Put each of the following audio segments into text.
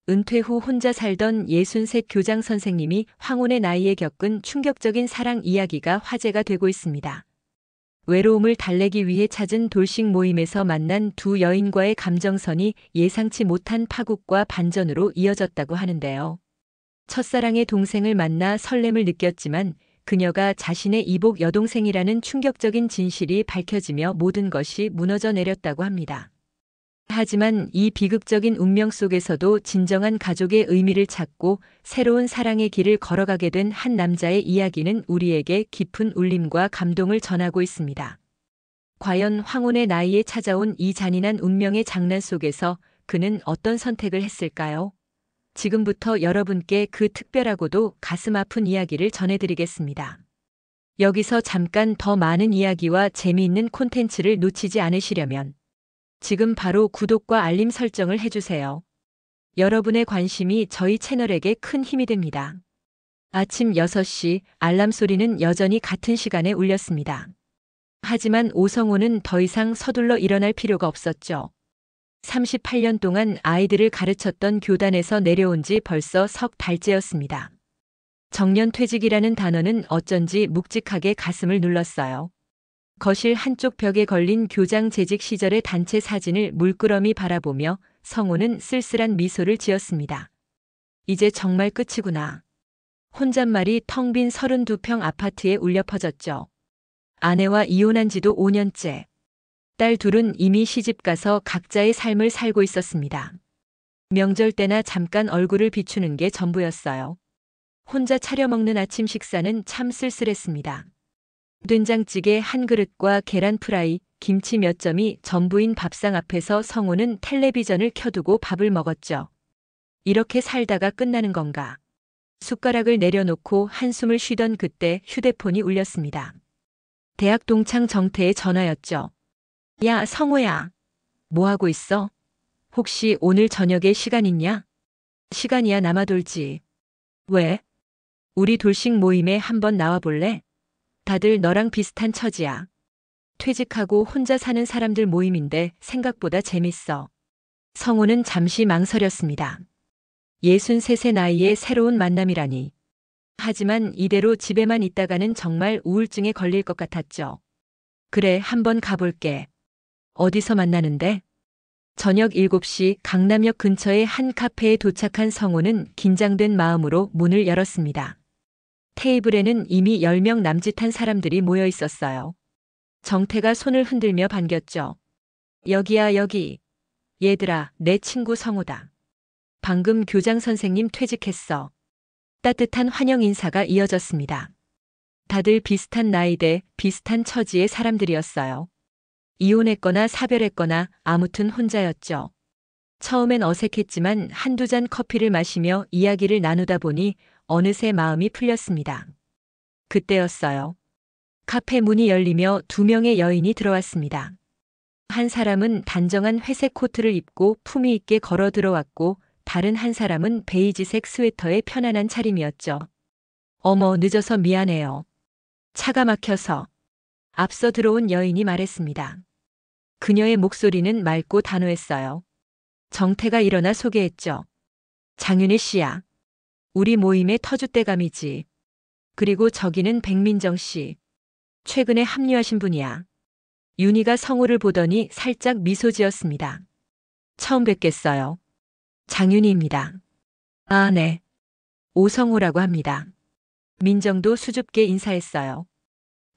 은퇴 후 혼자 살던 63 교장 선생님이 황혼의 나이에 겪은 충격적인 사랑 이야기가 화제가 되고 있습니다. 외로움을 달래기 위해 찾은 돌싱 모임에서 만난 두 여인과의 감정선이 예상치 못한 파국과 반전으로 이어졌다고 하는데요. 첫사랑의 동생을 만나 설렘을 느꼈지만 그녀가 자신의 이복 여동생이라는 충격적인 진실이 밝혀지며 모든 것이 무너져 내렸다고 합니다. 하지만 이 비극적인 운명 속에서도 진정한 가족의 의미를 찾고 새로운 사랑의 길을 걸어가게 된 한 남자의 이야기는 우리에게 깊은 울림과 감동을 전하고 있습니다. 과연 황혼의 나이에 찾아온 이 잔인한 운명의 장난 속에서 그는 어떤 선택을 했을까요? 지금부터 여러분께 그 특별하고도 가슴 아픈 이야기를 전해드리겠습니다. 여기서 잠깐 더 많은 이야기와 재미있는 콘텐츠를 놓치지 않으시려면 지금 바로 구독과 알림 설정을 해주세요. 여러분의 관심이 저희 채널에게 큰 힘이 됩니다. 아침 6시 알람 소리는 여전히 같은 시간에 울렸습니다. 하지만 오성우는 더 이상 서둘러 일어날 필요가 없었죠. 38년 동안 아이들을 가르쳤던 교단에서 내려온 지 벌써 석 달째였습니다. 정년퇴직이라는 단어는 어쩐지 묵직하게 가슴을 눌렀어요. 거실 한쪽 벽에 걸린 교장 재직 시절의 단체 사진을 물끄러미 바라보며 성우는 쓸쓸한 미소를 지었습니다. 이제 정말 끝이구나. 혼잣말이 텅 빈 32평 아파트에 울려 퍼졌죠. 아내와 이혼한 지도 5년째. 딸 둘은 이미 시집가서 각자의 삶을 살고 있었습니다. 명절 때나 잠깐 얼굴을 비추는 게 전부였어요. 혼자 차려 먹는 아침 식사는 참 쓸쓸했습니다. 된장찌개 한 그릇과 계란 프라이, 김치 몇 점이 전부인 밥상 앞에서 성우는 텔레비전을 켜두고 밥을 먹었죠. 이렇게 살다가 끝나는 건가? 숟가락을 내려놓고 한숨을 쉬던 그때 휴대폰이 울렸습니다. 대학 동창 정태의 전화였죠. 야, 성우야. 뭐 하고 있어? 혹시 오늘 저녁에 시간 있냐? 시간이야 남아돌지. 왜? 우리 돌싱 모임에 한번 나와볼래? 다들 너랑 비슷한 처지야. 퇴직하고 혼자 사는 사람들 모임인데 생각보다 재밌어. 성우는 잠시 망설였습니다. 63세 나이에 새로운 만남이라니. 하지만 이대로 집에만 있다가는 정말 우울증에 걸릴 것 같았죠. 그래, 한번 가볼게. 어디서 만나는데? 저녁 7시 강남역 근처의 한 카페에 도착한 성우는 긴장된 마음으로 문을 열었습니다. 테이블에는 이미 10명 남짓한 사람들이 모여 있었어요. 정태가 손을 흔들며 반겼죠. 여기야, 여기. 얘들아, 내 친구 성우다. 방금 교장 선생님 퇴직했어. 따뜻한 환영 인사가 이어졌습니다. 다들 비슷한 나이대, 비슷한 처지의 사람들이었어요. 이혼했거나 사별했거나 아무튼 혼자였죠. 처음엔 어색했지만 한두 잔 커피를 마시며 이야기를 나누다 보니 어느새 마음이 풀렸습니다. 그때였어요. 카페 문이 열리며 두 명의 여인이 들어왔습니다. 한 사람은 단정한 회색 코트를 입고 품위 있게 걸어 들어왔고 다른 한 사람은 베이지색 스웨터의 편안한 차림이었죠. 어머, 늦어서 미안해요. 차가 막혀서. 앞서 들어온 여인이 말했습니다. 그녀의 목소리는 맑고 단호했어요. 정태가 일어나 소개했죠. 장윤희 씨야. 우리 모임의 터줏대감이지. 그리고 저기는 백민정 씨. 최근에 합류하신 분이야. 윤희가 성우를 보더니 살짝 미소 지었습니다. 처음 뵙겠어요. 장윤희입니다. 아, 네. 오성우라고 합니다. 민정도 수줍게 인사했어요.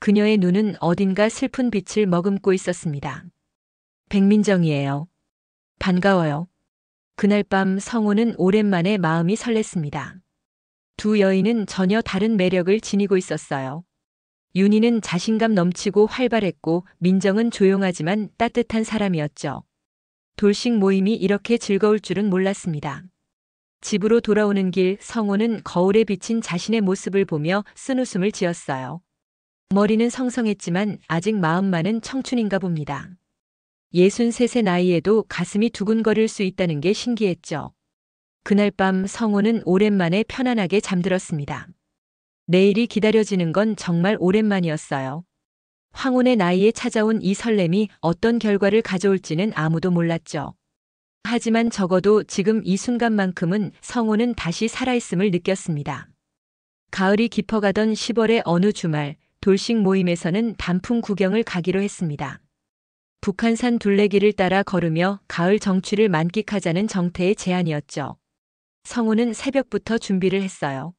그녀의 눈은 어딘가 슬픈 빛을 머금고 있었습니다. 백민정이에요. 반가워요. 그날 밤 성우는 오랜만에 마음이 설렜습니다. 두 여인은 전혀 다른 매력을 지니고 있었어요. 윤희는 자신감 넘치고 활발했고 민정은 조용하지만 따뜻한 사람이었죠. 돌싱 모임이 이렇게 즐거울 줄은 몰랐습니다. 집으로 돌아오는 길 성우는 거울에 비친 자신의 모습을 보며 쓴웃음을 지었어요. 머리는 성성했지만 아직 마음만은 청춘인가 봅니다. 63세 나이에도 가슴이 두근거릴 수 있다는 게 신기했죠. 그날 밤 성우는 오랜만에 편안하게 잠들었습니다. 내일이 기다려지는 건 정말 오랜만이었어요. 황혼의 나이에 찾아온 이 설렘이 어떤 결과를 가져올지는 아무도 몰랐죠. 하지만 적어도 지금 이 순간만큼은 성호는 다시 살아있음을 느꼈습니다. 가을이 깊어가던 10월의 어느 주말, 돌싱 모임에서는 단풍 구경을 가기로 했습니다. 북한산 둘레길을 따라 걸으며 가을 정취를 만끽하자는 정태의 제안이었죠. 성호는 새벽부터 준비를 했어요.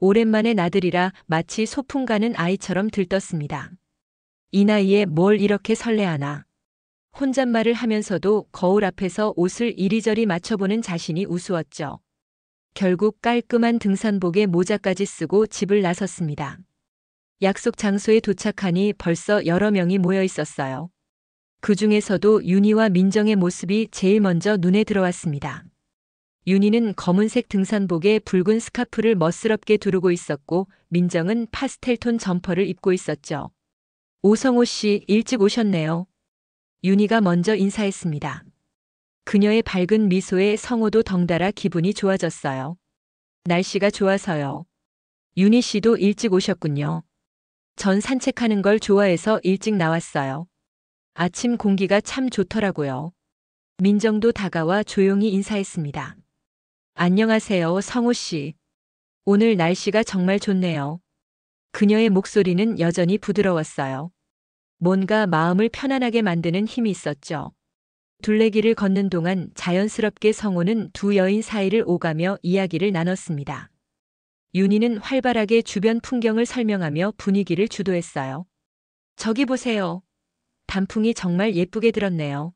오랜만에 나들이라 마치 소풍 가는 아이처럼 들떴습니다. 이 나이에 뭘 이렇게 설레하나. 혼잣말을 하면서도 거울 앞에서 옷을 이리저리 맞춰보는 자신이 우스웠죠. 결국 깔끔한 등산복에 모자까지 쓰고 집을 나섰습니다. 약속 장소에 도착하니 벌써 여러 명이 모여 있었어요. 그 중에서도 윤희와 민정의 모습이 제일 먼저 눈에 들어왔습니다. 윤희는 검은색 등산복에 붉은 스카프를 멋스럽게 두르고 있었고 민정은 파스텔톤 점퍼를 입고 있었죠. 오성호 씨 일찍 오셨네요. 윤희가 먼저 인사했습니다. 그녀의 밝은 미소에 성호도 덩달아 기분이 좋아졌어요. 날씨가 좋아서요. 윤희 씨도 일찍 오셨군요. 전 산책하는 걸 좋아해서 일찍 나왔어요. 아침 공기가 참 좋더라고요. 민정도 다가와 조용히 인사했습니다. 안녕하세요, 성호 씨. 오늘 날씨가 정말 좋네요. 그녀의 목소리는 여전히 부드러웠어요. 뭔가 마음을 편안하게 만드는 힘이 있었죠. 둘레길을 걷는 동안 자연스럽게 성호는 두 여인 사이를 오가며 이야기를 나눴습니다. 윤희는 활발하게 주변 풍경을 설명하며 분위기를 주도했어요. 저기 보세요. 단풍이 정말 예쁘게 들었네요.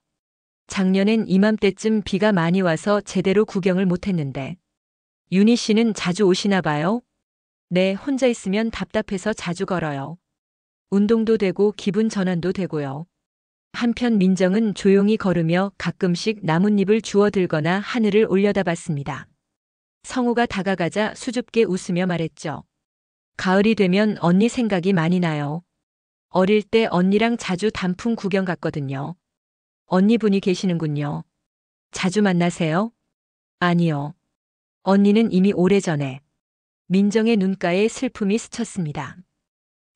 작년엔 이맘때쯤 비가 많이 와서 제대로 구경을 못했는데. 윤희 씨는 자주 오시나 봐요? 네, 혼자 있으면 답답해서 자주 걸어요. 운동도 되고 기분 전환도 되고요. 한편 민정은 조용히 걸으며 가끔씩 나뭇잎을 주워들거나 하늘을 올려다봤습니다. 성우가 다가가자 수줍게 웃으며 말했죠. 가을이 되면 언니 생각이 많이 나요. 어릴 때 언니랑 자주 단풍 구경 갔거든요. 언니분이 계시는군요. 자주 만나세요? 아니요. 언니는 이미 오래전에. 민정의 눈가에 슬픔이 스쳤습니다.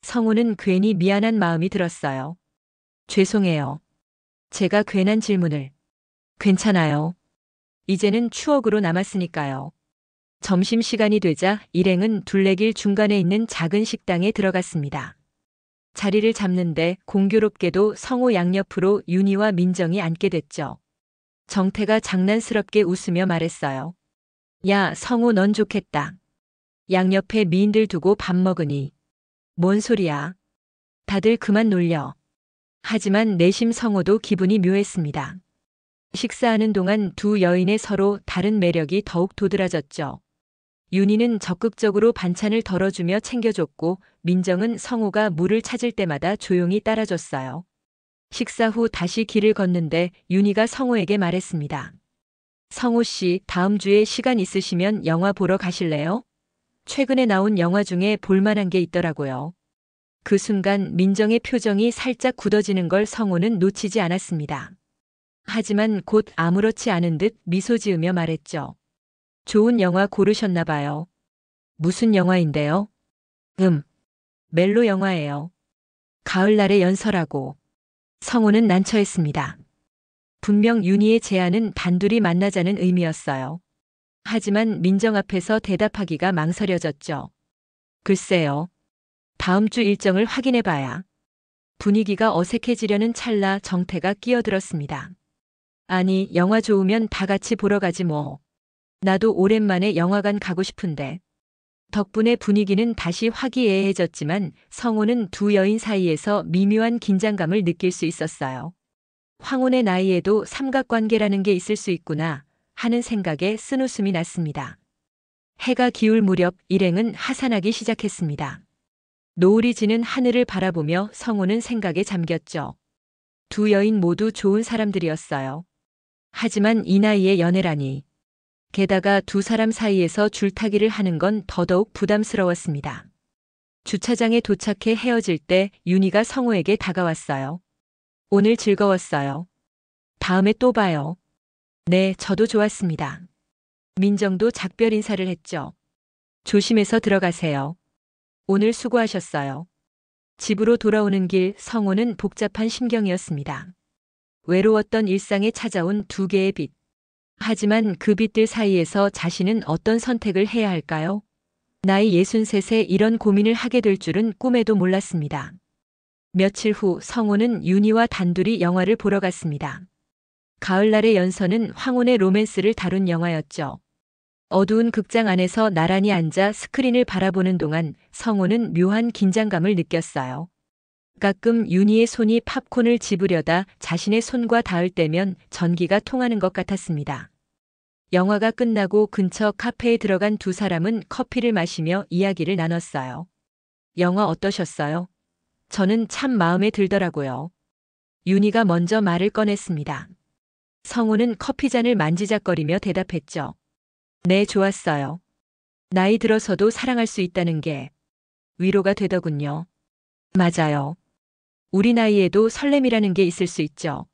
성우는 괜히 미안한 마음이 들었어요. 죄송해요. 제가 괜한 질문을. 괜찮아요. 이제는 추억으로 남았으니까요. 점심시간이 되자 일행은 둘레길 중간에 있는 작은 식당에 들어갔습니다. 자리를 잡는데 공교롭게도 성호 양옆으로 윤희와 민정이 앉게 됐죠. 정태가 장난스럽게 웃으며 말했어요. 야, 성호 넌 좋겠다. 양옆에 미인들 두고 밥 먹으니. 뭔 소리야. 다들 그만 놀려. 하지만 내심 성호도 기분이 묘했습니다. 식사하는 동안 두 여인의 서로 다른 매력이 더욱 도드라졌죠. 윤희는 적극적으로 반찬을 덜어주며 챙겨줬고 민정은 성호가 물을 찾을 때마다 조용히 따라줬어요. 식사 후 다시 길을 걷는데 윤희가 성호에게 말했습니다. 성호 씨, 다음 주에 시간 있으시면 영화 보러 가실래요? 최근에 나온 영화 중에 볼만한 게 있더라고요. 그 순간 민정의 표정이 살짝 굳어지는 걸 성호는 놓치지 않았습니다. 하지만 곧 아무렇지 않은 듯 미소 지으며 말했죠. 좋은 영화 고르셨나 봐요. 무슨 영화인데요? 멜로 영화예요. 가을날의 연서라고. 성호는 난처했습니다. 분명 윤희의 제안은 단둘이 만나자는 의미였어요. 하지만 민정 앞에서 대답하기가 망설여졌죠. 글쎄요. 다음 주 일정을 확인해 봐야. 분위기가 어색해지려는 찰나 정태가 끼어들었습니다. 아니, 영화 좋으면 다 같이 보러 가지 뭐. 나도 오랜만에 영화관 가고 싶은데. 덕분에 분위기는 다시 화기애애해졌지만 성호는 두 여인 사이에서 미묘한 긴장감을 느낄 수 있었어요. 황혼의 나이에도 삼각관계라는 게 있을 수 있구나 하는 생각에 쓴웃음이 났습니다. 해가 기울 무렵 일행은 하산하기 시작했습니다. 노을이 지는 하늘을 바라보며 성호는 생각에 잠겼죠. 두 여인 모두 좋은 사람들이었어요. 하지만 이 나이의 연애라니. 게다가 두 사람 사이에서 줄타기를 하는 건 더더욱 부담스러웠습니다. 주차장에 도착해 헤어질 때 윤희가 성호에게 다가왔어요. 오늘 즐거웠어요. 다음에 또 봐요. 네, 저도 좋았습니다. 민정도 작별 인사를 했죠. 조심해서 들어가세요. 오늘 수고하셨어요. 집으로 돌아오는 길 성호는 복잡한 심경이었습니다. 외로웠던 일상에 찾아온 두 개의 빛. 하지만 그 빛들 사이에서 자신은 어떤 선택을 해야 할까요? 나이 63세 이런 고민을 하게 될 줄은 꿈에도 몰랐습니다. 며칠 후 성우는 윤희와 단둘이 영화를 보러 갔습니다. 가을날의 연서는 황혼의 로맨스를 다룬 영화였죠. 어두운 극장 안에서 나란히 앉아 스크린을 바라보는 동안 성우는 묘한 긴장감을 느꼈어요. 가끔 윤희의 손이 팝콘을 집으려다 자신의 손과 닿을 때면 전기가 통하는 것 같았습니다. 영화가 끝나고 근처 카페에 들어간 두 사람은 커피를 마시며 이야기를 나눴어요. 영화 어떠셨어요? 저는 참 마음에 들더라고요. 윤희가 먼저 말을 꺼냈습니다. 성우는 커피잔을 만지작거리며 대답했죠. 네, 좋았어요. 나이 들어서도 사랑할 수 있다는 게 위로가 되더군요. 맞아요. 우리 나이에도 설렘이라는 게 있을 수 있죠.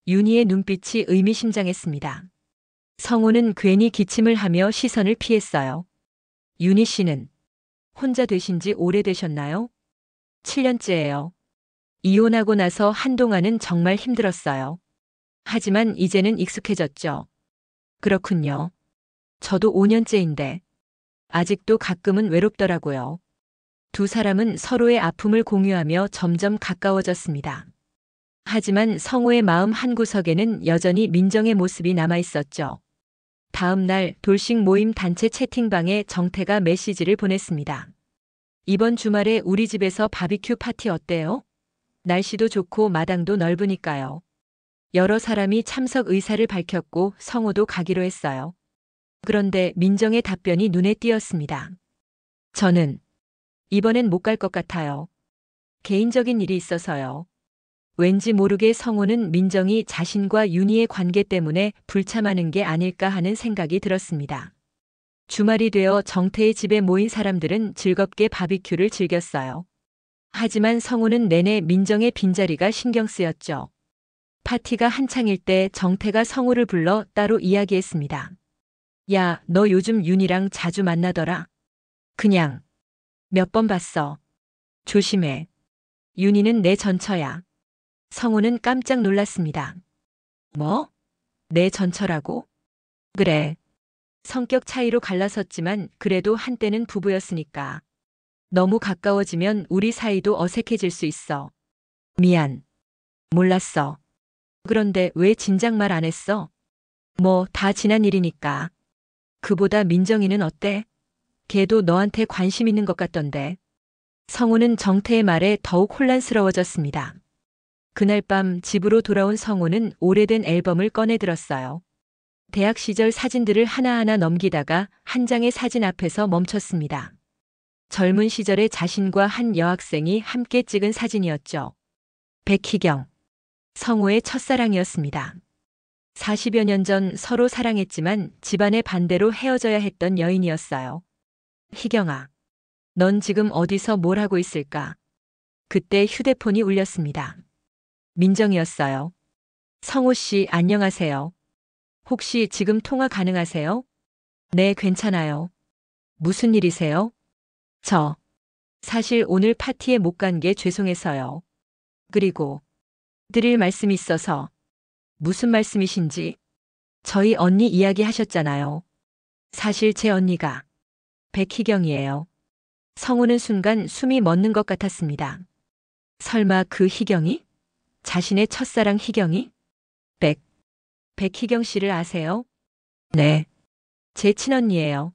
윤희의 눈빛이 의미심장했습니다. 성우는 괜히 기침을 하며 시선을 피했어요. 윤희 씨는 혼자 되신 지 오래되셨나요? 7년째예요. 이혼하고 나서 한동안은 정말 힘들었어요. 하지만 이제는 익숙해졌죠. 그렇군요. 저도 5년째인데 아직도 가끔은 외롭더라고요. 두 사람은 서로의 아픔을 공유하며 점점 가까워졌습니다. 하지만 성우의 마음 한구석에는 여전히 민정의 모습이 남아 있었죠. 다음 날 돌싱 모임 단체 채팅방에 정태가 메시지를 보냈습니다. 이번 주말에 우리 집에서 바비큐 파티 어때요? 날씨도 좋고 마당도 넓으니까요. 여러 사람이 참석 의사를 밝혔고 성우도 가기로 했어요. 그런데 민정의 답변이 눈에 띄었습니다. 저는 이번엔 못 갈 것 같아요. 개인적인 일이 있어서요. 왠지 모르게 성우는 민정이 자신과 윤희의 관계 때문에 불참하는 게 아닐까 하는 생각이 들었습니다. 주말이 되어 정태의 집에 모인 사람들은 즐겁게 바비큐를 즐겼어요. 하지만 성우는 내내 민정의 빈자리가 신경 쓰였죠. 파티가 한창일 때 정태가 성우를 불러 따로 이야기했습니다. 야, 너 요즘 윤희랑 자주 만나더라. 그냥 몇 번 봤어. 조심해. 윤희는 내 전처야. 성우는 깜짝 놀랐습니다. 뭐? 내 전처라고? 그래. 성격 차이로 갈라섰지만 그래도 한때는 부부였으니까. 너무 가까워지면 우리 사이도 어색해질 수 있어. 미안. 몰랐어. 그런데 왜 진작 말 안 했어? 뭐 다 지난 일이니까. 그보다 민정이는 어때? 걔도 너한테 관심 있는 것 같던데. 성우는 정태의 말에 더욱 혼란스러워졌습니다. 그날 밤 집으로 돌아온 성우는 오래된 앨범을 꺼내 들었어요. 대학 시절 사진들을 하나하나 넘기다가 한 장의 사진 앞에서 멈췄습니다. 젊은 시절의 자신과 한 여학생이 함께 찍은 사진이었죠. 백희경. 성우의 첫사랑이었습니다. 40여 년 전 서로 사랑했지만 집안의 반대로 헤어져야 했던 여인이었어요. 희경아, 넌 지금 어디서 뭘 하고 있을까? 그때 휴대폰이 울렸습니다. 민정이었어요. 성우 씨, 안녕하세요. 혹시 지금 통화 가능하세요? 네, 괜찮아요. 무슨 일이세요? 사실 오늘 파티에 못 간 게 죄송해서요. 그리고 드릴 말씀이 있어서. 무슨 말씀이신지? 저희 언니 이야기 하셨잖아요. 사실 제 언니가 백희경이에요. 성우는 순간 숨이 멎는 것 같았습니다. 설마 그 희경이? 자신의 첫사랑 희경이? 백희경 씨를 아세요? 네. 제 친언니예요.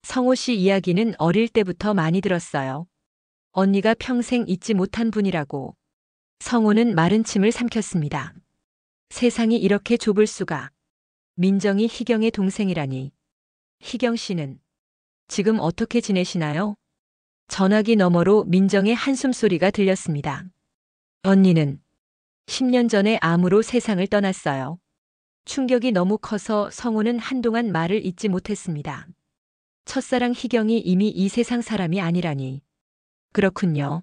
성우 씨 이야기는 어릴 때부터 많이 들었어요. 언니가 평생 잊지 못한 분이라고. 성우는 마른 침을 삼켰습니다. 세상이 이렇게 좁을 수가. 민정이 희경의 동생이라니. 희경 씨는 지금 어떻게 지내시나요? 전화기 너머로 민정의 한숨소리가 들렸습니다. 언니는 10년 전에 암으로 세상을 떠났어요. 충격이 너무 커서 성우는 한동안 말을 잇지 못했습니다. 첫사랑 희경이 이미 이 세상 사람이 아니라니. 그렇군요.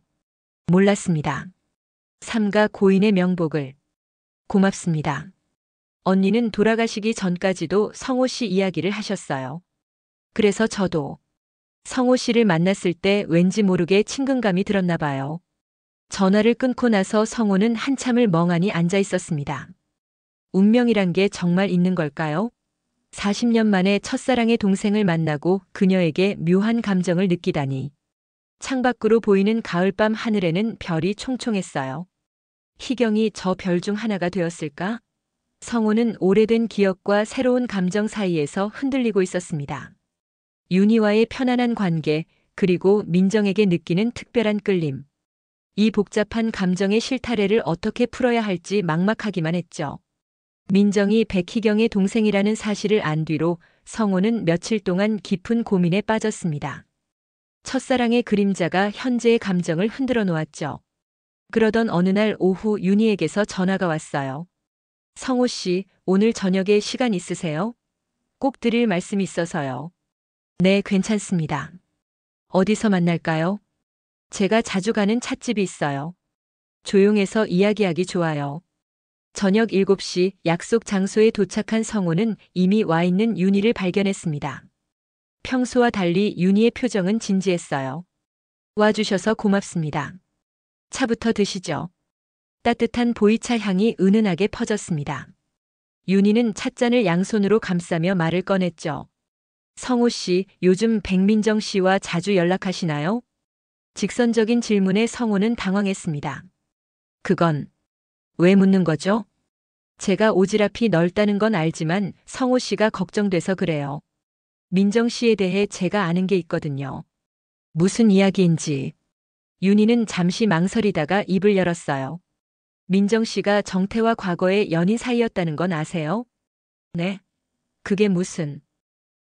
몰랐습니다. 삼가 고인의 명복을. 고맙습니다. 언니는 돌아가시기 전까지도 성우 씨 이야기를 하셨어요. 그래서 저도 성우 씨를 만났을 때 왠지 모르게 친근감이 들었나 봐요. 전화를 끊고 나서 성우는 한참을 멍하니 앉아 있었습니다. 운명이란 게 정말 있는 걸까요? 40년 만에 첫사랑의 동생을 만나고 그녀에게 묘한 감정을 느끼다니. 창밖으로 보이는 가을밤 하늘에는 별이 총총했어요. 희경이 저 별 중 하나가 되었을까? 성호는 오래된 기억과 새로운 감정 사이에서 흔들리고 있었습니다. 윤희와의 편안한 관계, 그리고 민정에게 느끼는 특별한 끌림. 이 복잡한 감정의 실타래를 어떻게 풀어야 할지 막막하기만 했죠. 민정이 백희경의 동생이라는 사실을 안 뒤로 성호는 며칠 동안 깊은 고민에 빠졌습니다. 첫사랑의 그림자가 현재의 감정을 흔들어 놓았죠. 그러던 어느 날 오후 윤희에게서 전화가 왔어요. 성호 씨, 오늘 저녁에 시간 있으세요? 꼭 드릴 말씀이 있어서요. 네, 괜찮습니다. 어디서 만날까요? 제가 자주 가는 찻집이 있어요. 조용해서 이야기하기 좋아요. 저녁 7시 약속 장소에 도착한 성호는 이미 와 있는 윤희를 발견했습니다. 평소와 달리 윤희의 표정은 진지했어요. 와주셔서 고맙습니다. 차부터 드시죠. 따뜻한 보이차 향이 은은하게 퍼졌습니다. 윤희는 찻잔을 양손으로 감싸며 말을 꺼냈죠. 성호 씨, 요즘 백민정 씨와 자주 연락하시나요? 직선적인 질문에 성호는 당황했습니다. 그건 왜 묻는 거죠? 제가 오지랖이 넓다는 건 알지만 성호 씨가 걱정돼서 그래요. 민정 씨에 대해 제가 아는 게 있거든요. 무슨 이야기인지. 윤희는 잠시 망설이다가 입을 열었어요. 민정 씨가 정태와 과거에 연인 사이였다는 건 아세요? 네. 그게 무슨.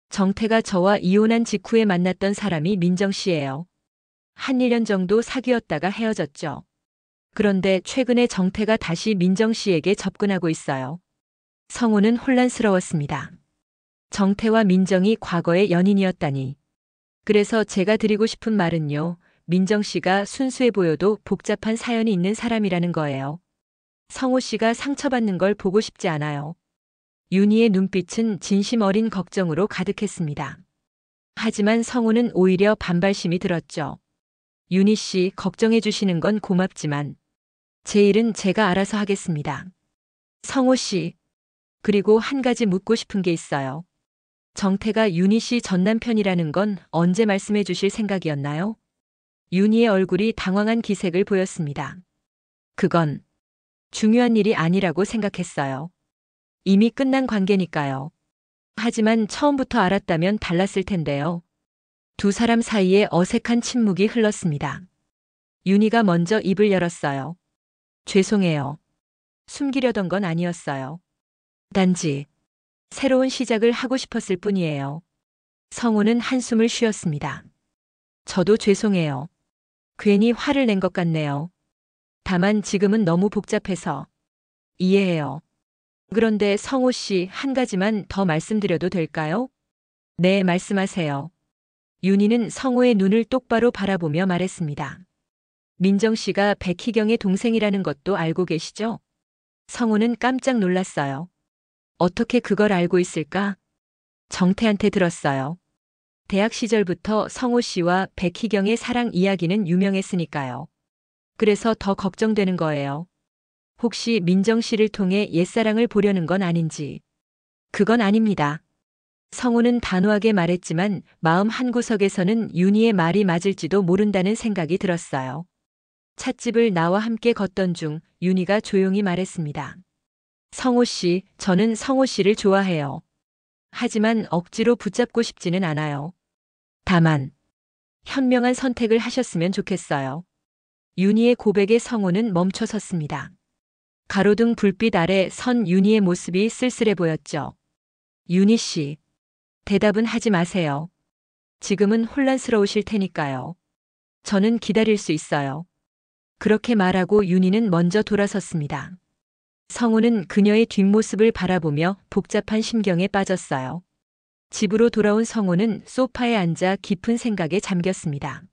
정태가 저와 이혼한 직후에 만났던 사람이 민정 씨예요. 한 1년 정도 사귀었다가 헤어졌죠. 그런데 최근에 정태가 다시 민정 씨에게 접근하고 있어요. 성호는 혼란스러웠습니다. 정태와 민정이 과거의 연인이었다니. 그래서 제가 드리고 싶은 말은요. 민정 씨가 순수해 보여도 복잡한 사연이 있는 사람이라는 거예요. 성호 씨가 상처받는 걸 보고 싶지 않아요. 윤희의 눈빛은 진심 어린 걱정으로 가득했습니다. 하지만 성호는 오히려 반발심이 들었죠. 윤희 씨, 걱정해 주시는 건 고맙지만 제 일은 제가 알아서 하겠습니다. 성호 씨, 그리고 한 가지 묻고 싶은 게 있어요. 정태가 윤희 씨 전 남편이라는 건 언제 말씀해 주실 생각이었나요? 윤희의 얼굴이 당황한 기색을 보였습니다. 그건 중요한 일이 아니라고 생각했어요. 이미 끝난 관계니까요. 하지만 처음부터 알았다면 달랐을 텐데요. 두 사람 사이에 어색한 침묵이 흘렀습니다. 윤희가 먼저 입을 열었어요. 죄송해요. 숨기려던 건 아니었어요. 단지 새로운 시작을 하고 싶었을 뿐이에요. 성호는 한숨을 쉬었습니다. 저도 죄송해요. 괜히 화를 낸 것 같네요. 다만 지금은 너무 복잡해서. 이해해요. 그런데 성호 씨, 한 가지만 더 말씀드려도 될까요? 네, 말씀하세요. 윤희는 성호의 눈을 똑바로 바라보며 말했습니다. 민정 씨가 백희경의 동생이라는 것도 알고 계시죠? 성호는 깜짝 놀랐어요. 어떻게 그걸 알고 있을까? 정태한테 들었어요. 대학 시절부터 성호 씨와 백희경의 사랑 이야기는 유명했으니까요. 그래서 더 걱정되는 거예요. 혹시 민정 씨를 통해 옛사랑을 보려는 건 아닌지. 그건 아닙니다. 성호는 단호하게 말했지만 마음 한구석에서는 윤희의 말이 맞을지도 모른다는 생각이 들었어요. 찻집을 나와 함께 걷던 중 윤희가 조용히 말했습니다. 성호 씨, 저는 성호 씨를 좋아해요. 하지만 억지로 붙잡고 싶지는 않아요. 다만 현명한 선택을 하셨으면 좋겠어요. 윤희의 고백에 성호는 멈춰 섰습니다. 가로등 불빛 아래 선 윤희의 모습이 쓸쓸해 보였죠. 윤희 씨, 대답은 하지 마세요. 지금은 혼란스러우실 테니까요. 저는 기다릴 수 있어요. 그렇게 말하고 윤희는 먼저 돌아섰습니다. 성호는 그녀의 뒷모습을 바라보며 복잡한 심경에 빠졌어요. 집으로 돌아온 성호는 소파에 앉아 깊은 생각에 잠겼습니다.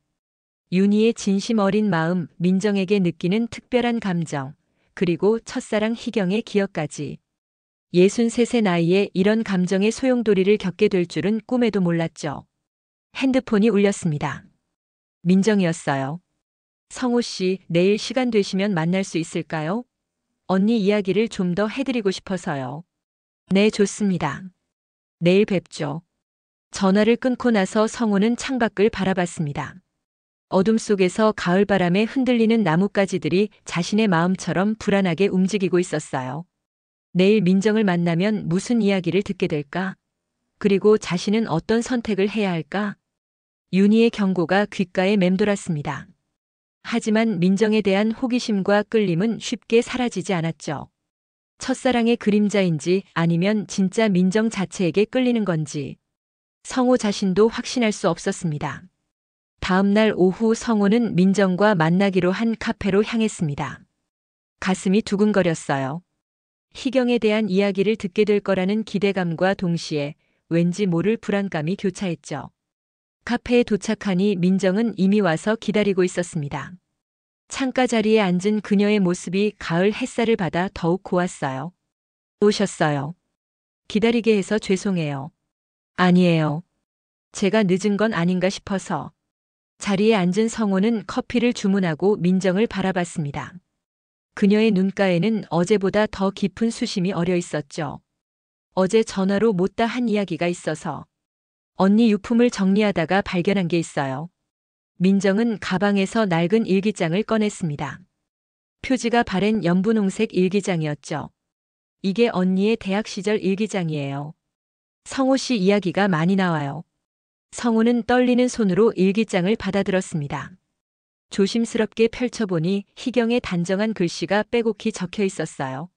윤희의 진심 어린 마음, 민정에게 느끼는 특별한 감정, 그리고 첫사랑 희경의 기억까지. 63세 나이에 이런 감정의 소용돌이를 겪게 될 줄은 꿈에도 몰랐죠. 핸드폰이 울렸습니다. 민정이었어요. 성호 씨, 내일 시간 되시면 만날 수 있을까요? 언니 이야기를 좀 더 해드리고 싶어서요. 네, 좋습니다. 내일 뵙죠. 전화를 끊고 나서 성우는 창밖을 바라봤습니다. 어둠 속에서 가을바람에 흔들리는 나뭇가지들이 자신의 마음처럼 불안하게 움직이고 있었어요. 내일 민정을 만나면 무슨 이야기를 듣게 될까? 그리고 자신은 어떤 선택을 해야 할까? 윤희의 경고가 귓가에 맴돌았습니다. 하지만 민정에 대한 호기심과 끌림은 쉽게 사라지지 않았죠. 첫사랑의 그림자인지 아니면 진짜 민정 자체에게 끌리는 건지 성우 자신도 확신할 수 없었습니다. 다음 날 오후 성우는 민정과 만나기로 한 카페로 향했습니다. 가슴이 두근거렸어요. 희경에 대한 이야기를 듣게 될 거라는 기대감과 동시에 왠지 모를 불안감이 교차했죠. 카페에 도착하니 민정은 이미 와서 기다리고 있었습니다. 창가 자리에 앉은 그녀의 모습이 가을 햇살을 받아 더욱 고왔어요. 오셨어요. 기다리게 해서 죄송해요. 아니에요. 제가 늦은 건 아닌가 싶어서. 자리에 앉은 성우는 커피를 주문하고 민정을 바라봤습니다. 그녀의 눈가에는 어제보다 더 깊은 수심이 어려 있었죠. 어제 전화로 못다 한 이야기가 있어서. 언니 유품을 정리하다가 발견한 게 있어요. 민정은 가방에서 낡은 일기장을 꺼냈습니다. 표지가 바랜 연분홍색 일기장이었죠. 이게 언니의 대학 시절 일기장이에요. 성우 씨 이야기가 많이 나와요. 성우는 떨리는 손으로 일기장을 받아들었습니다. 조심스럽게 펼쳐보니 희경의 단정한 글씨가 빼곡히 적혀 있었어요.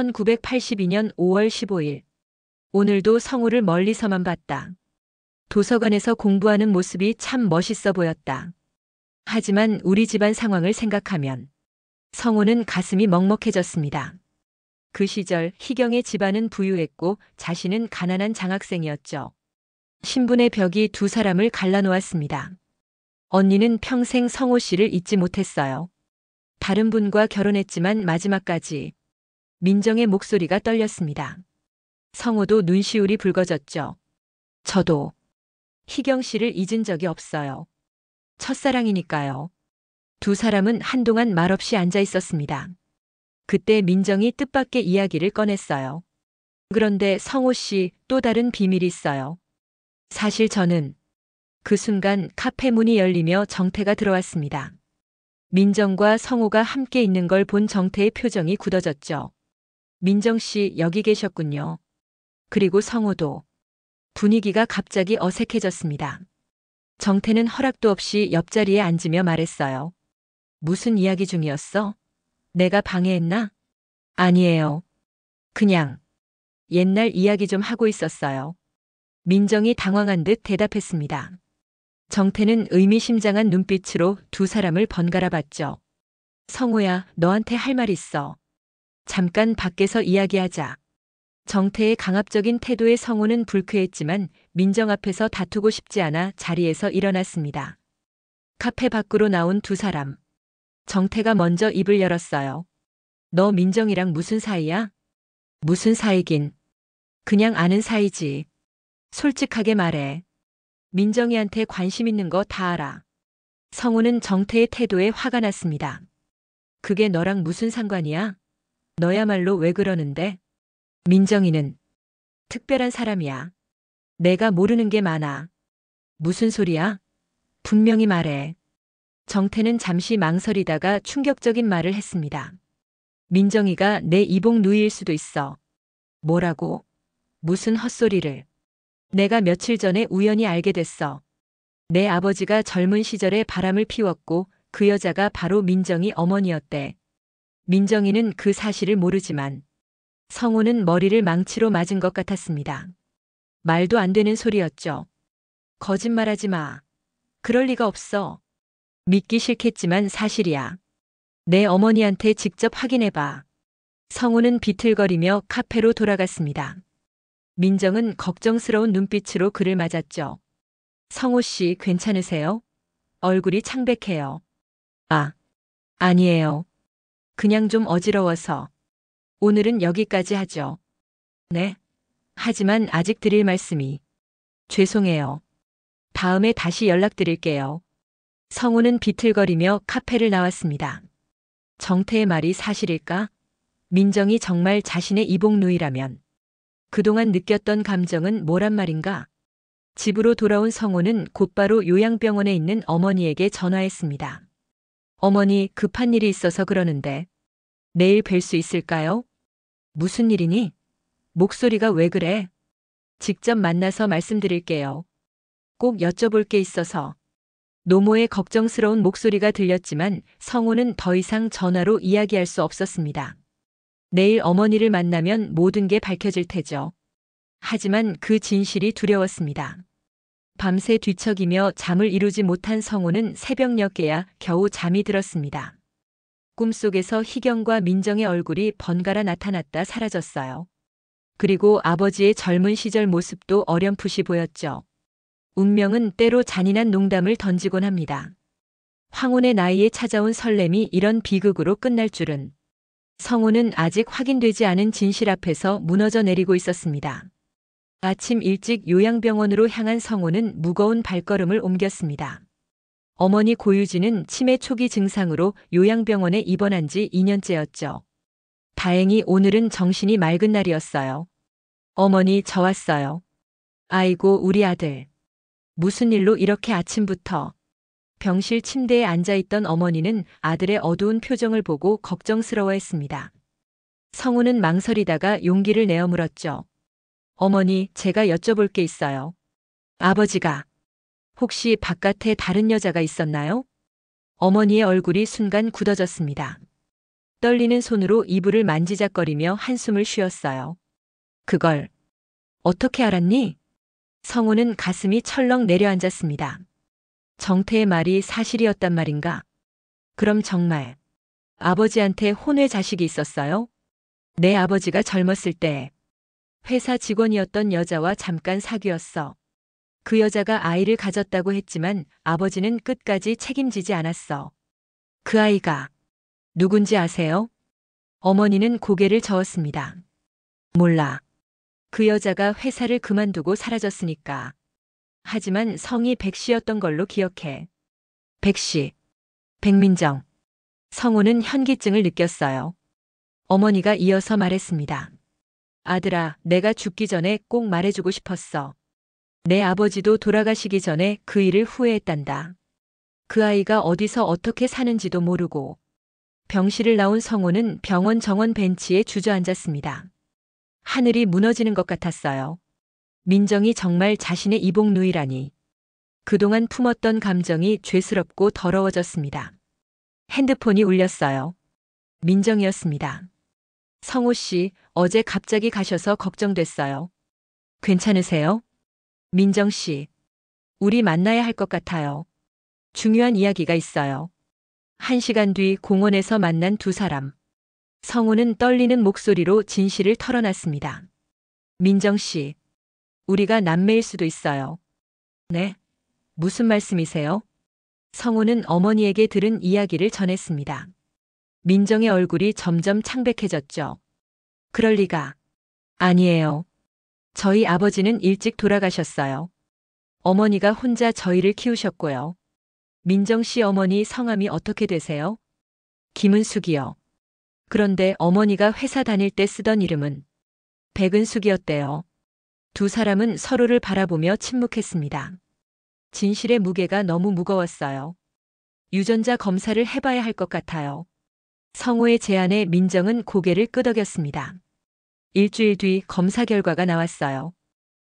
1982년 5월 15일. 오늘도 성우를 멀리서만 봤다. 도서관에서 공부하는 모습이 참 멋있어 보였다. 하지만 우리 집안 상황을 생각하면 성우는 가슴이 먹먹해졌습니다. 그 시절 희경의 집안은 부유했고 자신은 가난한 장학생이었죠. 신분의 벽이 두 사람을 갈라놓았습니다. 언니는 평생 성우 씨를 잊지 못했어요. 다른 분과 결혼했지만 마지막까지. 민정의 목소리가 떨렸습니다. 성우도 눈시울이 붉어졌죠. 저도 희경 씨를 잊은 적이 없어요. 첫사랑이니까요. 두 사람은 한동안 말없이 앉아 있었습니다. 그때 민정이 뜻밖의 이야기를 꺼냈어요. 그런데 성우 씨 또 다른 비밀이 있어요. 사실 저는 그 순간 카페 문이 열리며 정태가 들어왔습니다. 민정과 성우가 함께 있는 걸 본 정태의 표정이 굳어졌죠. 민정 씨 여기 계셨군요. 그리고 성우도. 분위기가 갑자기 어색해졌습니다. 정태는 허락도 없이 옆자리에 앉으며 말했어요. 무슨 이야기 중이었어? 내가 방해했나? 아니에요. 그냥 옛날 이야기 좀 하고 있었어요. 민정이 당황한 듯 대답했습니다. 정태는 의미심장한 눈빛으로 두 사람을 번갈아 봤죠. 성우야, 너한테 할 말 있어. 잠깐 밖에서 이야기하자. 정태의 강압적인 태도에 성우는 불쾌했지만 민정 앞에서 다투고 싶지 않아 자리에서 일어났습니다. 카페 밖으로 나온 두 사람. 정태가 먼저 입을 열었어요. 너 민정이랑 무슨 사이야? 무슨 사이긴. 그냥 아는 사이지. 솔직하게 말해. 민정이한테 관심 있는 거 다 알아. 성우는 정태의 태도에 화가 났습니다. 그게 너랑 무슨 상관이야? 너야말로 왜 그러는데? 민정이는 특별한 사람이야. 내가 모르는 게 많아. 무슨 소리야? 분명히 말해. 정태는 잠시 망설이다가 충격적인 말을 했습니다. 민정이가 내 이복 누이일 수도 있어. 뭐라고? 무슨 헛소리를. 내가 며칠 전에 우연히 알게 됐어. 내 아버지가 젊은 시절에 바람을 피웠고 그 여자가 바로 민정이 어머니였대. 민정이는 그 사실을 모르지만 성우는 머리를 망치로 맞은 것 같았습니다. 말도 안 되는 소리였죠. 거짓말하지 마. 그럴 리가 없어. 믿기 싫겠지만 사실이야. 내 어머니한테 직접 확인해봐. 성우는 비틀거리며 카페로 돌아갔습니다. 민정은 걱정스러운 눈빛으로 그를 맞았죠. 성우 씨 괜찮으세요? 얼굴이 창백해요. 아, 아니에요. 그냥 좀 어지러워서. 오늘은 여기까지 하죠. 네. 하지만 아직 드릴 말씀이. 죄송해요. 다음에 다시 연락드릴게요. 성우는 비틀거리며 카페를 나왔습니다. 정태의 말이 사실일까? 민정이 정말 자신의 이복 누이라면 그동안 느꼈던 감정은 뭐란 말인가? 집으로 돌아온 성호는 곧바로 요양병원에 있는 어머니에게 전화했습니다. 어머니, 급한 일이 있어서 그러는데 내일 뵐 수 있을까요? 무슨 일이니? 목소리가 왜 그래? 직접 만나서 말씀드릴게요. 꼭 여쭤볼 게 있어서. 노모의 걱정스러운 목소리가 들렸지만 성호는 더 이상 전화로 이야기할 수 없었습니다. 내일 어머니를 만나면 모든 게 밝혀질 테죠. 하지만 그 진실이 두려웠습니다. 밤새 뒤척이며 잠을 이루지 못한 성호는 새벽녘에야 겨우 잠이 들었습니다. 꿈속에서 희경과 민정의 얼굴이 번갈아 나타났다 사라졌어요. 그리고 아버지의 젊은 시절 모습도 어렴풋이 보였죠. 운명은 때로 잔인한 농담을 던지곤 합니다. 황혼의 나이에 찾아온 설렘이 이런 비극으로 끝날 줄은. 성호는 아직 확인되지 않은 진실 앞에서 무너져 내리고 있었습니다. 아침 일찍 요양병원으로 향한 성호는 무거운 발걸음을 옮겼습니다. 어머니 고유진은 치매 초기 증상으로 요양병원에 입원한 지 2년째였죠. 다행히 오늘은 정신이 맑은 날이었어요. 어머니, 저 왔어요. 아이고, 우리 아들. 무슨 일로 이렇게 아침부터. 병실 침대에 앉아있던 어머니는 아들의 어두운 표정을 보고 걱정스러워했습니다. 성우는 망설이다가 용기를 내어 물었죠. 어머니, 제가 여쭤볼 게 있어요. 아버지가 혹시 바깥에 다른 여자가 있었나요? 어머니의 얼굴이 순간 굳어졌습니다. 떨리는 손으로 이불을 만지작거리며 한숨을 쉬었어요. 그걸 어떻게 알았니? 성우는 가슴이 철렁 내려앉았습니다. 정태의 말이 사실이었단 말인가? 그럼 정말 아버지한테 혼외 자식이 있었어요? 내 아버지가 젊었을 때 회사 직원이었던 여자와 잠깐 사귀었어. 그 여자가 아이를 가졌다고 했지만 아버지는 끝까지 책임지지 않았어. 그 아이가 누군지 아세요? 어머니는 고개를 저었습니다. 몰라. 그 여자가 회사를 그만두고 사라졌으니까. 하지만 성이 백씨였던 걸로 기억해. 백씨. 백민정. 성우는 현기증을 느꼈어요. 어머니가 이어서 말했습니다. 아들아, 내가 죽기 전에 꼭 말해주고 싶었어. 내 아버지도 돌아가시기 전에 그 일을 후회했단다. 그 아이가 어디서 어떻게 사는지도 모르고. 병실을 나온 성우는 병원 정원 벤치에 주저앉았습니다. 하늘이 무너지는 것 같았어요. 민정이 정말 자신의 이복누이라니. 그동안 품었던 감정이 죄스럽고 더러워졌습니다. 핸드폰이 울렸어요. 민정이었습니다. 성호 씨, 어제 갑자기 가셔서 걱정됐어요. 괜찮으세요? 민정 씨, 우리 만나야 할 것 같아요. 중요한 이야기가 있어요. 1시간 뒤 공원에서 만난 두 사람. 성우는 떨리는 목소리로 진실을 털어놨습니다. 민정 씨, 우리가 남매일 수도 있어요. 네? 무슨 말씀이세요? 성우는 어머니에게 들은 이야기를 전했습니다. 민정의 얼굴이 점점 창백해졌죠. 그럴 리가. 아니에요. 저희 아버지는 일찍 돌아가셨어요. 어머니가 혼자 저희를 키우셨고요. 민정 씨 어머니 성함이 어떻게 되세요? 김은숙이요. 그런데 어머니가 회사 다닐 때 쓰던 이름은 백은숙이었대요. 두 사람은 서로를 바라보며 침묵했습니다. 진실의 무게가 너무 무거웠어요. 유전자 검사를 해봐야 할 것 같아요. 성호의 제안에 민정은 고개를 끄덕였습니다. 일주일 뒤 검사 결과가 나왔어요.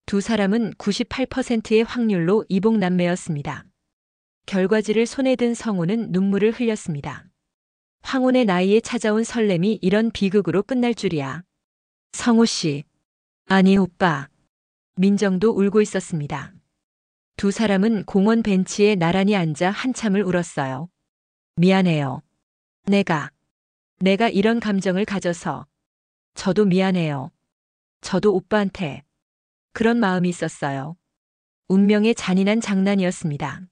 두 사람은 98%의 확률로 이복남매였습니다. 결과지를 손에 든 성우는 눈물을 흘렸습니다. 황혼의 나이에 찾아온 설렘이 이런 비극으로 끝날 줄이야. 성우 씨. 아니, 오빠. 민정도 울고 있었습니다. 두 사람은 공원 벤치에 나란히 앉아 한참을 울었어요. 미안해요. 내가 이런 감정을 가져서. 저도 미안해요. 저도 오빠한테 그런 마음이 있었어요. 운명의 잔인한 장난이었습니다.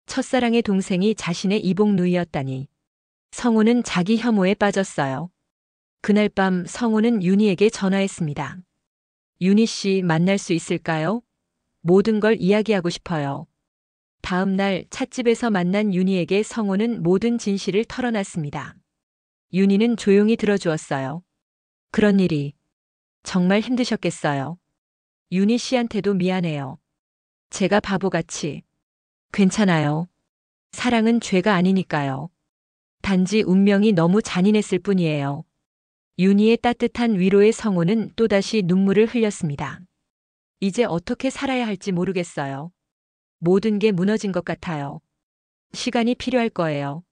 첫사랑의 동생이 자신의 이복누이였다니. 성우는 자기 혐오에 빠졌어요. 그날 밤 성우는 윤희에게 전화했습니다. 윤희 씨 만날 수 있을까요? 모든 걸 이야기하고 싶어요. 다음 날 찻집에서 만난 윤희에게 성우는 모든 진실을 털어놨습니다. 윤희는 조용히 들어주었어요. 그런 일이 정말 힘드셨겠어요. 윤희 씨한테도 미안해요. 제가 바보같이. 괜찮아요. 사랑은 죄가 아니니까요. 단지 운명이 너무 잔인했을 뿐이에요. 윤희의 따뜻한 위로에 성호는 또다시 눈물을 흘렸습니다. 이제 어떻게 살아야 할지 모르겠어요. 모든 게 무너진 것 같아요. 시간이 필요할 거예요.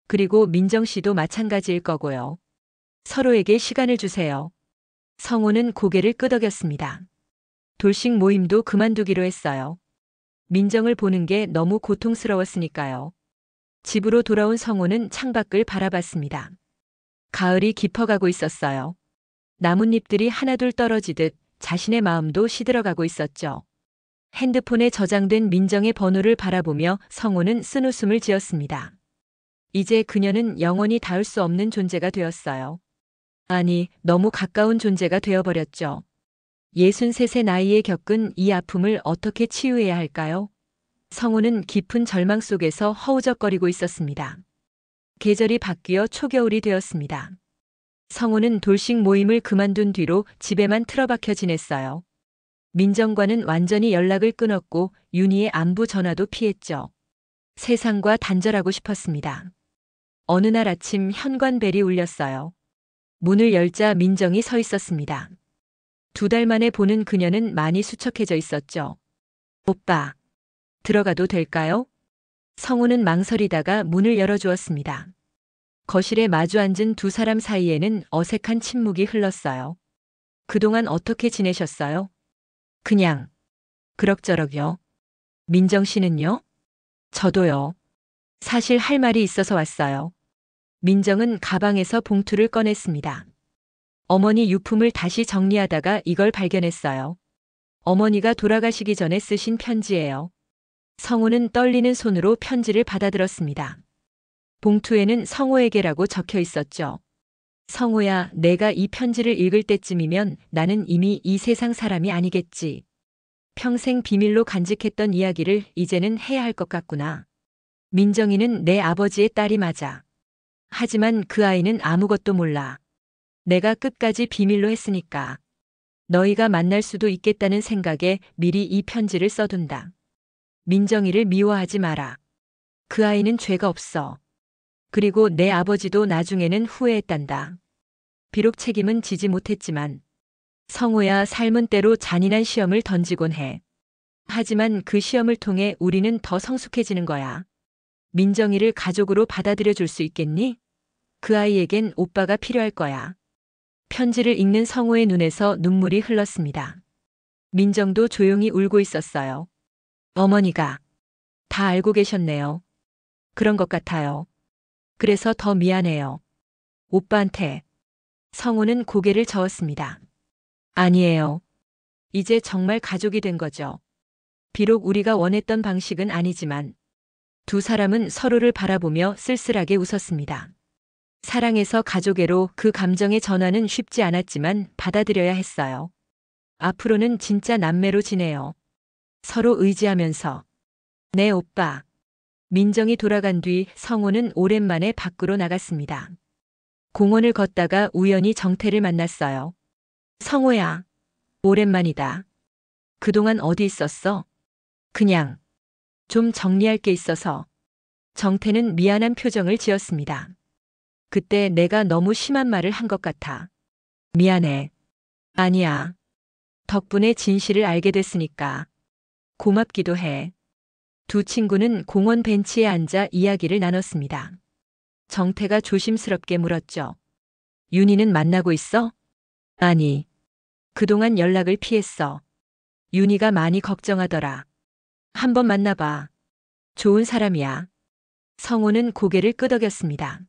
그리고 민정 씨도 마찬가지일 거고요. 서로에게 시간을 주세요. 성호는 고개를 끄덕였습니다. 돌싱 모임도 그만두기로 했어요. 민정을 보는 게 너무 고통스러웠으니까요. 집으로 돌아온 성호는 창밖을 바라봤습니다. 가을이 깊어가고 있었어요. 나뭇잎들이 하나둘 떨어지듯 자신의 마음도 시들어가고 있었죠. 핸드폰에 저장된 민정의 번호를 바라보며 성호는 쓴웃음을 지었습니다. 이제 그녀는 영원히 닿을 수 없는 존재가 되었어요. 아니, 너무 가까운 존재가 되어버렸죠. 63의 나이에 겪은 이 아픔을 어떻게 치유해야 할까요? 성호는 깊은 절망 속에서 허우적거리고 있었습니다. 계절이 바뀌어 초겨울이 되었습니다. 성호는 돌싱 모임을 그만둔 뒤로 집에만 틀어박혀 지냈어요. 민정과는 완전히 연락을 끊었고 윤희의 안부 전화도 피했죠. 세상과 단절하고 싶었습니다. 어느 날 아침 현관벨이 울렸어요. 문을 열자 민정이 서 있었습니다. 2달 만에 보는 그녀는 많이 수척해져 있었죠. 오빠, 들어가도 될까요? 성우는 망설이다가 문을 열어주었습니다. 거실에 마주 앉은 두 사람 사이에는 어색한 침묵이 흘렀어요. 그동안 어떻게 지내셨어요? 그냥. 그럭저럭요. 민정 씨는요? 저도요. 사실 할 말이 있어서 왔어요. 민정은 가방에서 봉투를 꺼냈습니다. 어머니 유품을 다시 정리하다가 이걸 발견했어요. 어머니가 돌아가시기 전에 쓰신 편지예요. 성우는 떨리는 손으로 편지를 받아들었습니다. 봉투에는 성호에게라고 적혀 있었죠. 성호야, 내가 이 편지를 읽을 때쯤이면 나는 이미 이 세상 사람이 아니겠지. 평생 비밀로 간직했던 이야기를 이제는 해야 할 것 같구나. 민정이는 내 아버지의 딸이 맞아. 하지만 그 아이는 아무것도 몰라. 내가 끝까지 비밀로 했으니까. 너희가 만날 수도 있겠다는 생각에 미리 이 편지를 써둔다. 민정이를 미워하지 마라. 그 아이는 죄가 없어. 그리고 내 아버지도 나중에는 후회했단다. 비록 책임은 지지 못했지만 성호야, 삶은 때로 잔인한 시험을 던지곤 해. 하지만 그 시험을 통해 우리는 더 성숙해지는 거야. 민정이를 가족으로 받아들여 줄 수 있겠니? 그 아이에겐 오빠가 필요할 거야. 편지를 읽는 성호의 눈에서 눈물이 흘렀습니다. 민정도 조용히 울고 있었어요. 어머니가 다 알고 계셨네요. 그런 것 같아요. 그래서 더 미안해요. 오빠한테. 성호는 고개를 저었습니다. 아니에요. 이제 정말 가족이 된 거죠. 비록 우리가 원했던 방식은 아니지만 두 사람은 서로를 바라보며 쓸쓸하게 웃었습니다. 사랑에서 가족애로 그 감정의 전환은 쉽지 않았지만 받아들여야 했어요. 앞으로는 진짜 남매로 지내요. 서로 의지하면서. 네, 오빠. 민정이 돌아간 뒤 성호는 오랜만에 밖으로 나갔습니다. 공원을 걷다가 우연히 정태를 만났어요. 성호야. 오랜만이다. 그동안 어디 있었어? 그냥. 좀 정리할 게 있어서. 정태는 미안한 표정을 지었습니다. 그때 내가 너무 심한 말을 한 것 같아. 미안해. 아니야. 덕분에 진실을 알게 됐으니까. 고맙기도 해. 두 친구는 공원 벤치에 앉아 이야기를 나눴습니다. 정태가 조심스럽게 물었죠. 윤희는 만나고 있어? 아니. 그동안 연락을 피했어. 윤희가 많이 걱정하더라. 한번 만나봐. 좋은 사람이야. 성호는 고개를 끄덕였습니다.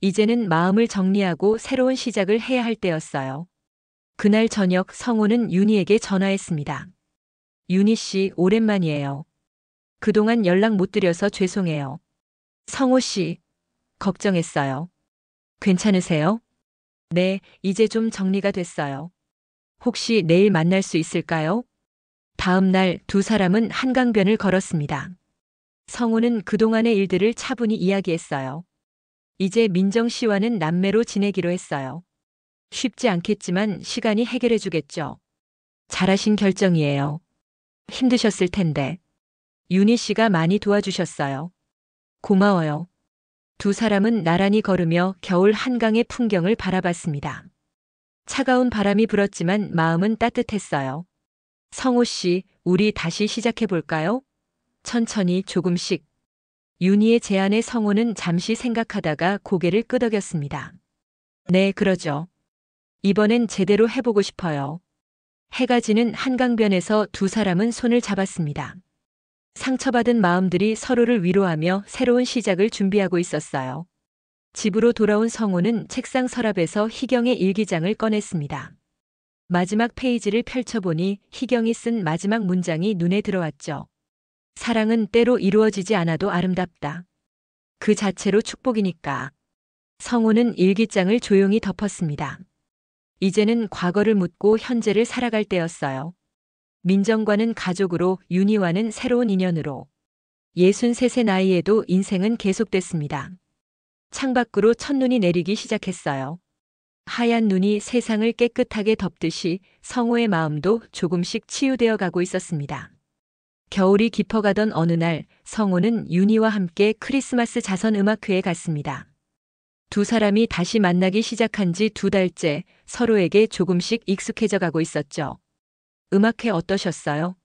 이제는 마음을 정리하고 새로운 시작을 해야 할 때였어요. 그날 저녁 성호는 윤희에게 전화했습니다. 윤희 씨, 오랜만이에요. 그동안 연락 못 드려서 죄송해요. 성호 씨, 걱정했어요. 괜찮으세요? 네, 이제 좀 정리가 됐어요. 혹시 내일 만날 수 있을까요? 다음 날 두 사람은 한강변을 걸었습니다. 성호는 그동안의 일들을 차분히 이야기했어요. 이제 민정 씨와는 남매로 지내기로 했어요. 쉽지 않겠지만 시간이 해결해 주겠죠. 잘하신 결정이에요. 힘드셨을 텐데. 윤희 씨가 많이 도와주셨어요. 고마워요. 두 사람은 나란히 걸으며 겨울 한강의 풍경을 바라봤습니다. 차가운 바람이 불었지만 마음은 따뜻했어요. 성호 씨, 우리 다시 시작해 볼까요? 천천히 조금씩. 윤희의 제안에 성호는 잠시 생각하다가 고개를 끄덕였습니다. 네, 그러죠. 이번엔 제대로 해보고 싶어요. 해가 지는 한강변에서 두 사람은 손을 잡았습니다. 상처받은 마음들이 서로를 위로하며 새로운 시작을 준비하고 있었어요. 집으로 돌아온 성호는 책상 서랍에서 희경의 일기장을 꺼냈습니다. 마지막 페이지를 펼쳐보니 희경이 쓴 마지막 문장이 눈에 들어왔죠. 사랑은 때로 이루어지지 않아도 아름답다. 그 자체로 축복이니까. 성호는 일기장을 조용히 덮었습니다. 이제는 과거를 묻고 현재를 살아갈 때였어요. 민정과는 가족으로, 윤희와는 새로운 인연으로. 63세 나이에도 인생은 계속됐습니다. 창밖으로 첫눈이 내리기 시작했어요. 하얀 눈이 세상을 깨끗하게 덮듯이 성호의 마음도 조금씩 치유되어 가고 있었습니다. 겨울이 깊어가던 어느 날 성호는 윤희와 함께 크리스마스 자선음악회에 갔습니다. 두 사람이 다시 만나기 시작한 지 2달째 서로에게 조금씩 익숙해져 가고 있었죠. 음악회 어떠셨어요?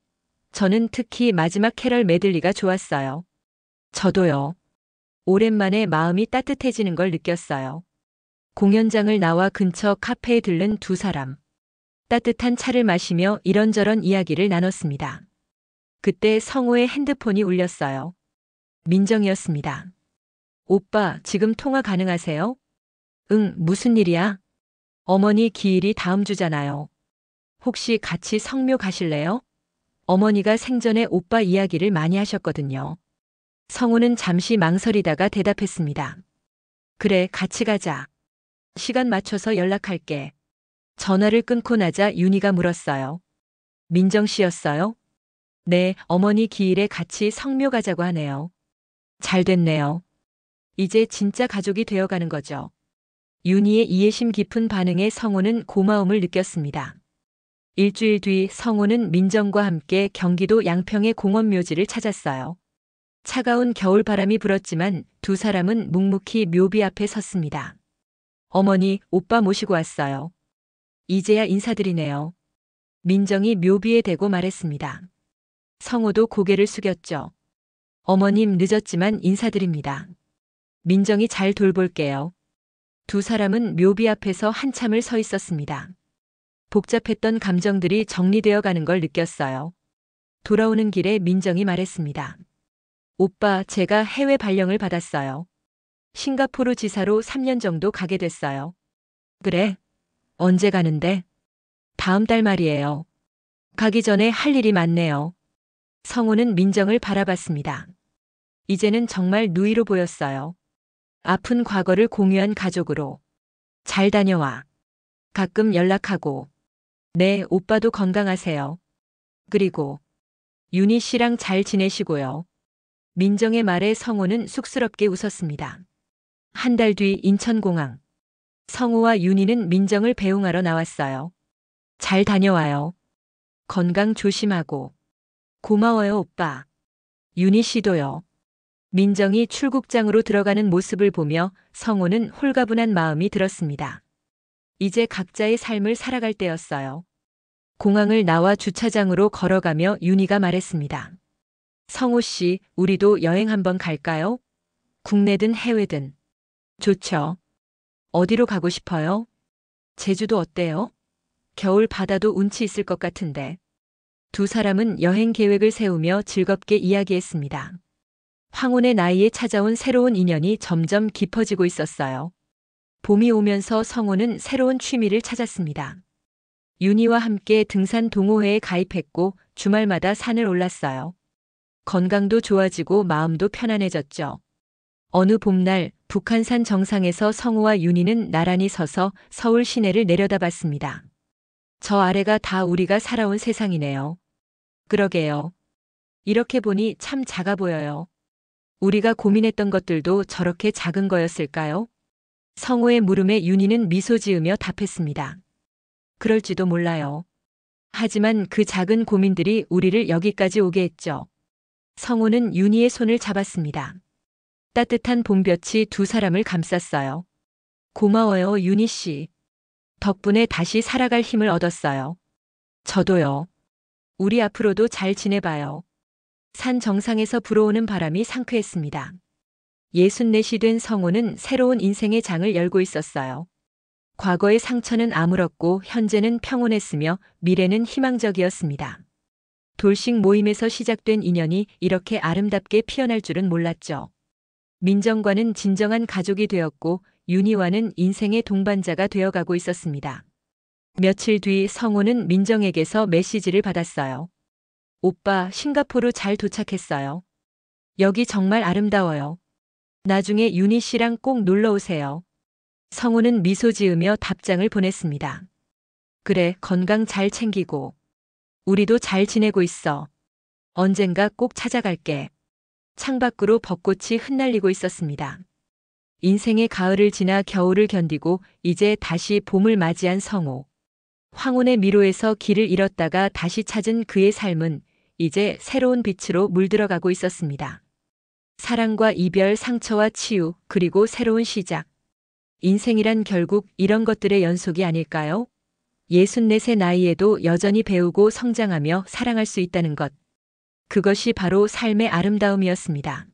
저는 특히 마지막 캐럴 메들리가 좋았어요. 저도요. 오랜만에 마음이 따뜻해지는 걸 느꼈어요. 공연장을 나와 근처 카페에 들른 두 사람. 따뜻한 차를 마시며 이런저런 이야기를 나눴습니다. 그때 성호의 핸드폰이 울렸어요. 민정이었습니다. 오빠, 지금 통화 가능하세요? 응, 무슨 일이야? 어머니 기일이 다음 주잖아요. 혹시 같이 성묘 가실래요? 어머니가 생전에 오빠 이야기를 많이 하셨거든요. 성호는 잠시 망설이다가 대답했습니다. 그래, 같이 가자. 시간 맞춰서 연락할게. 전화를 끊고 나자 윤희가 물었어요. 민정 씨였어요? 네, 어머니 기일에 같이 성묘 가자고 하네요. 잘 됐네요. 이제 진짜 가족이 되어가는 거죠. 윤희의 이해심 깊은 반응에 성호는 고마움을 느꼈습니다. 일주일 뒤 성호는 민정과 함께 경기도 양평의 공원묘지를 찾았어요. 차가운 겨울바람이 불었지만 두 사람은 묵묵히 묘비 앞에 섰습니다. 어머니, 오빠 모시고 왔어요. 이제야 인사드리네요. 민정이 묘비에 대고 말했습니다. 성호도 고개를 숙였죠. 어머님 늦었지만 인사드립니다. 민정이 잘 돌볼게요. 두 사람은 묘비 앞에서 한참을 서 있었습니다. 복잡했던 감정들이 정리되어 가는 걸 느꼈어요. 돌아오는 길에 민정이 말했습니다. 오빠, 제가 해외 발령을 받았어요. 싱가포르 지사로 3년 정도 가게 됐어요. 그래? 언제 가는데? 다음 달 말이에요. 가기 전에 할 일이 많네요. 성호는 민정을 바라봤습니다. 이제는 정말 누이로 보였어요. 아픈 과거를 공유한 가족으로. 잘 다녀와. 가끔 연락하고. 네, 오빠도 건강하세요. 그리고 윤희 씨랑 잘 지내시고요. 민정의 말에 성호는 쑥스럽게 웃었습니다. 한 달 뒤 인천공항. 성호와 윤희는 민정을 배웅하러 나왔어요. 잘 다녀와요. 건강 조심하고. 고마워요, 오빠. 윤희 씨도요. 민정이 출국장으로 들어가는 모습을 보며 성호는 홀가분한 마음이 들었습니다. 이제 각자의 삶을 살아갈 때였어요. 공항을 나와 주차장으로 걸어가며 윤희가 말했습니다. 성호 씨, 우리도 여행 한번 갈까요? 국내든 해외든. 좋죠. 어디로 가고 싶어요? 제주도 어때요? 겨울 바다도 운치 있을 것 같은데. 두 사람은 여행 계획을 세우며 즐겁게 이야기했습니다. 황혼의 나이에 찾아온 새로운 인연이 점점 깊어지고 있었어요. 봄이 오면서 성호는 새로운 취미를 찾았습니다. 윤희와 함께 등산 동호회에 가입했고 주말마다 산을 올랐어요. 건강도 좋아지고 마음도 편안해졌죠. 어느 봄날 북한산 정상에서 성호와 윤희는 나란히 서서 서울 시내를 내려다봤습니다. 저 아래가 다 우리가 살아온 세상이네요. 그러게요. 이렇게 보니 참 작아 보여요. 우리가 고민했던 것들도 저렇게 작은 거였을까요? 성호의 물음에 윤희는 미소 지으며 답했습니다. 그럴지도 몰라요. 하지만 그 작은 고민들이 우리를 여기까지 오게 했죠. 성호는 윤희의 손을 잡았습니다. 따뜻한 봄볕이 두 사람을 감쌌어요. 고마워요, 윤희 씨. 덕분에 다시 살아갈 힘을 얻었어요. 저도요. 우리 앞으로도 잘 지내봐요. 산 정상에서 불어오는 바람이 상쾌했습니다. 64이 된 성호는 새로운 인생의 장을 열고 있었어요. 과거의 상처는 아물었고 현재는 평온했으며 미래는 희망적이었습니다. 돌식 모임에서 시작된 인연이 이렇게 아름답게 피어날 줄은 몰랐죠. 민정과는 진정한 가족이 되었고 윤희와는 인생의 동반자가 되어가고 있었습니다. 며칠 뒤 성호는 민정에게서 메시지를 받았어요. 오빠, 싱가포르 잘 도착했어요. 여기 정말 아름다워요. 나중에 윤희 씨랑 꼭 놀러 오세요. 성호는 미소 지으며 답장을 보냈습니다. 그래, 건강 잘 챙기고. 우리도 잘 지내고 있어. 언젠가 꼭 찾아갈게. 창밖으로 벚꽃이 흩날리고 있었습니다. 인생의 가을을 지나 겨울을 견디고 이제 다시 봄을 맞이한 성호. 황혼의 미로에서 길을 잃었다가 다시 찾은 그의 삶은 이제 새로운 빛으로 물들어가고 있었습니다. 사랑과 이별, 상처와 치유, 그리고 새로운 시작. 인생이란 결국 이런 것들의 연속이 아닐까요? 64의 나이에도 여전히 배우고 성장하며 사랑할 수 있다는 것. 그것이 바로 삶의 아름다움이었습니다.